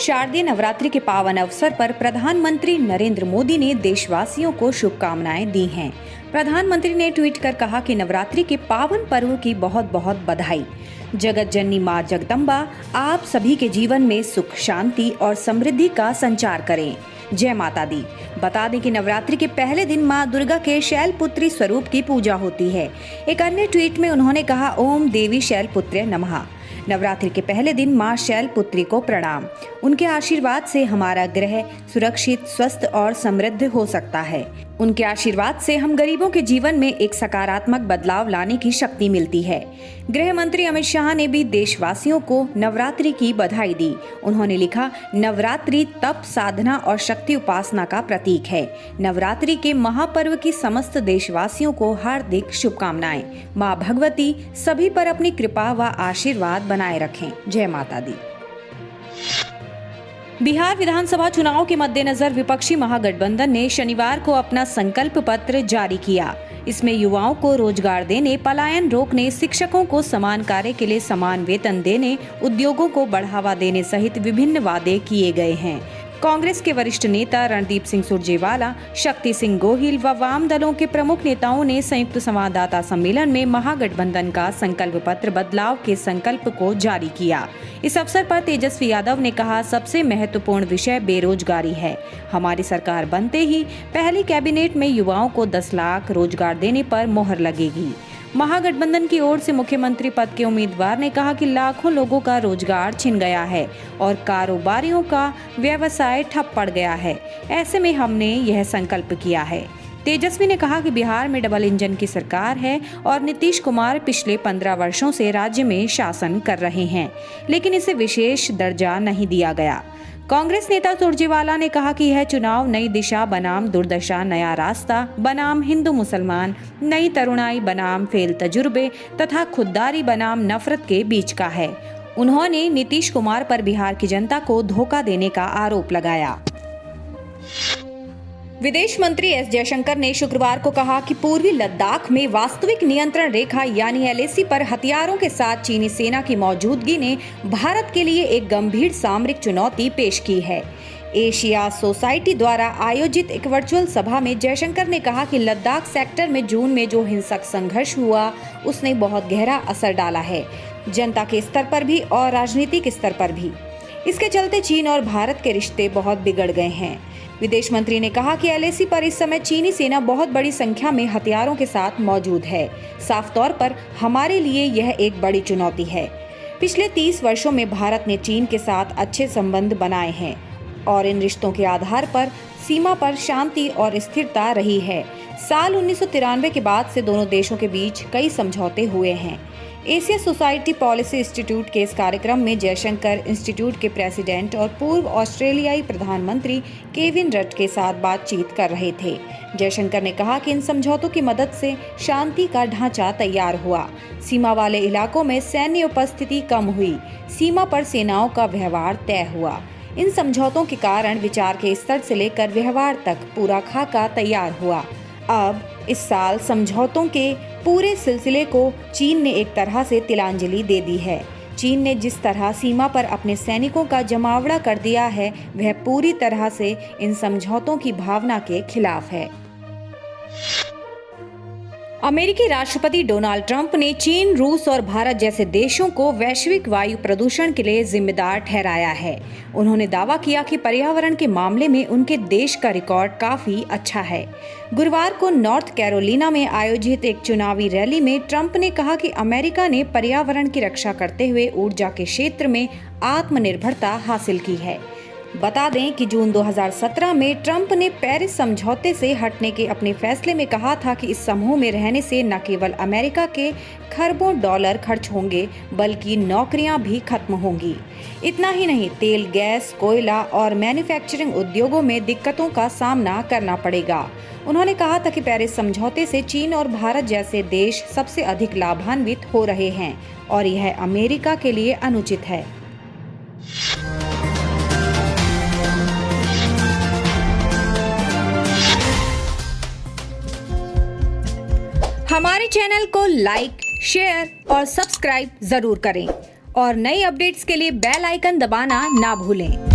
शारदीय नवरात्रि के पावन अवसर पर प्रधानमंत्री नरेंद्र मोदी ने देशवासियों को शुभकामनाएं दी हैं। प्रधानमंत्री ने ट्वीट कर कहा कि नवरात्रि के पावन पर्व की बहुत बहुत बधाई। जगत जननी माँ जगदम्बा आप सभी के जीवन में सुख, शांति और समृद्धि का संचार करें। जय माता दी। बता दें कि नवरात्रि के पहले दिन माँ दुर्गा के शैलपुत्री स्वरूप की पूजा होती है। एक अन्य ट्वीट में उन्होंने कहा, ओम देवी शैलपुत्र्य नमः। नवरात्रि के पहले दिन माँ शैलपुत्री को प्रणाम। उनके आशीर्वाद से हमारा ग्रह सुरक्षित, स्वस्थ और समृद्ध हो सकता है। उनके आशीर्वाद से हम गरीबों के जीवन में एक सकारात्मक बदलाव लाने की शक्ति मिलती है। गृह मंत्री अमित शाह ने भी देशवासियों को नवरात्रि की बधाई दी। उन्होंने लिखा, नवरात्रि तप, साधना और शक्ति उपासना का प्रतीक है। नवरात्रि के महापर्व की समस्त देशवासियों को हार्दिक शुभकामनाएं। माँ भगवती सभी पर अपनी कृपा व आशीर्वाद बनाए रखें। जय माता दी। बिहार विधानसभा चुनाव के मद्देनजर विपक्षी महागठबंधन ने शनिवार को अपना संकल्प पत्र जारी किया। इसमें युवाओं को रोजगार देने, पलायन रोकने, शिक्षकों को समान कार्य के लिए समान वेतन देने, उद्योगों को बढ़ावा देने सहित विभिन्न वादे किए गए हैं। कांग्रेस के वरिष्ठ नेता रणदीप सिंह सुरजेवाला, शक्ति सिंह गोहिल व वाम दलों के प्रमुख नेताओं ने संयुक्त संवाददाता सम्मेलन में महागठबंधन का संकल्प पत्र बदलाव के संकल्प को जारी किया। इस अवसर पर तेजस्वी यादव ने कहा, सबसे महत्वपूर्ण विषय बेरोजगारी है। हमारी सरकार बनते ही पहली कैबिनेट में युवाओं को 10 लाख रोजगार देने पर मोहर लगेगी। महागठबंधन की ओर से मुख्यमंत्री पद के उम्मीदवार ने कहा कि लाखों लोगों का रोजगार छिन गया है और कारोबारियों का व्यवसाय ठप पड़ गया है। ऐसे में हमने यह संकल्प किया है। तेजस्वी ने कहा कि बिहार में डबल इंजन की सरकार है और नीतीश कुमार पिछले 15 वर्षों से राज्य में शासन कर रहे हैं, लेकिन इसे विशेष दर्जा नहीं दिया गया। कांग्रेस नेता सुरजेवाला ने कहा कि यह चुनाव नई दिशा बनाम दुर्दशा, नया रास्ता बनाम हिंदू मुसलमान, नई तरुणाई बनाम फेल तजुर्बे तथा खुददारी बनाम नफरत के बीच का है। उन्होंने नीतीश कुमार पर बिहार की जनता को धोखा देने का आरोप लगाया। विदेश मंत्री एस जयशंकर ने शुक्रवार को कहा कि पूर्वी लद्दाख में वास्तविक नियंत्रण रेखा यानी LAC पर हथियारों के साथ चीनी सेना की मौजूदगी ने भारत के लिए एक गंभीर सामरिक चुनौती पेश की है। एशिया सोसाइटी द्वारा आयोजित एक वर्चुअल सभा में जयशंकर ने कहा कि लद्दाख सेक्टर में जून में जो हिंसक संघर्ष हुआ उसने बहुत गहरा असर डाला है, जनता के स्तर पर भी और राजनीतिक स्तर पर भी। इसके चलते चीन और भारत के रिश्ते बहुत बिगड़ गए हैं। विदेश मंत्री ने कहा कि LAC पर इस समय चीनी सेना बहुत बड़ी संख्या में हथियारों के साथ मौजूद है। साफ तौर पर हमारे लिए यह एक बड़ी चुनौती है। पिछले 30 वर्षों में भारत ने चीन के साथ अच्छे संबंध बनाए हैं और इन रिश्तों के आधार पर सीमा पर शांति और स्थिरता रही है। साल 1993 के बाद से दोनों देशों के बीच कई समझौते हुए हैं। एशिया सोसाइटी पॉलिसी इंस्टीट्यूट के इस कार्यक्रम में जयशंकर इंस्टीट्यूट के प्रेसिडेंट और पूर्व ऑस्ट्रेलियाई प्रधानमंत्री केविन रड के साथ बातचीत कर रहे थे। जयशंकर ने कहा कि इन समझौतों की मदद से शांति का ढांचा तैयार हुआ, सीमा वाले इलाकों में सैन्य उपस्थिति कम हुई, सीमा पर सेनाओं का व्यवहार तय हुआ। इन समझौतों के कारण विचार के स्तर से लेकर व्यवहार तक पूरा खाका तैयार हुआ। अब इस साल समझौतों के पूरे सिलसिले को चीन ने एक तरह से तिलांजलि दे दी है। चीन ने जिस तरह सीमा पर अपने सैनिकों का जमावड़ा कर दिया है, वह पूरी तरह से इन समझौतों की भावना के खिलाफ है। अमेरिकी राष्ट्रपति डोनाल्ड ट्रंप ने चीन, रूस और भारत जैसे देशों को वैश्विक वायु प्रदूषण के लिए जिम्मेदार ठहराया है। उन्होंने दावा किया कि पर्यावरण के मामले में उनके देश का रिकॉर्ड काफी अच्छा है। गुरुवार को नॉर्थ कैरोलिना में आयोजित एक चुनावी रैली में ट्रंप ने कहा कि अमेरिका ने पर्यावरण की रक्षा करते हुए ऊर्जा के क्षेत्र में आत्मनिर्भरता हासिल की है। बता दें कि जून 2017 में ट्रंप ने पेरिस समझौते से हटने के अपने फैसले में कहा था कि इस समूह में रहने से न केवल अमेरिका के खरबों डॉलर खर्च होंगे बल्कि नौकरियां भी खत्म होंगी। इतना ही नहीं, तेल, गैस, कोयला और मैन्युफैक्चरिंग उद्योगों में दिक्कतों का सामना करना पड़ेगा। उन्होंने कहा था कि पेरिस समझौते से चीन और भारत जैसे देश सबसे अधिक लाभान्वित हो रहे हैं और यह अमेरिका के लिए अनुचित है। हमारे चैनल को लाइक, शेयर और सब्सक्राइब जरूर करें और नई अपडेट्स के लिए बेल आइकन दबाना ना भूलें।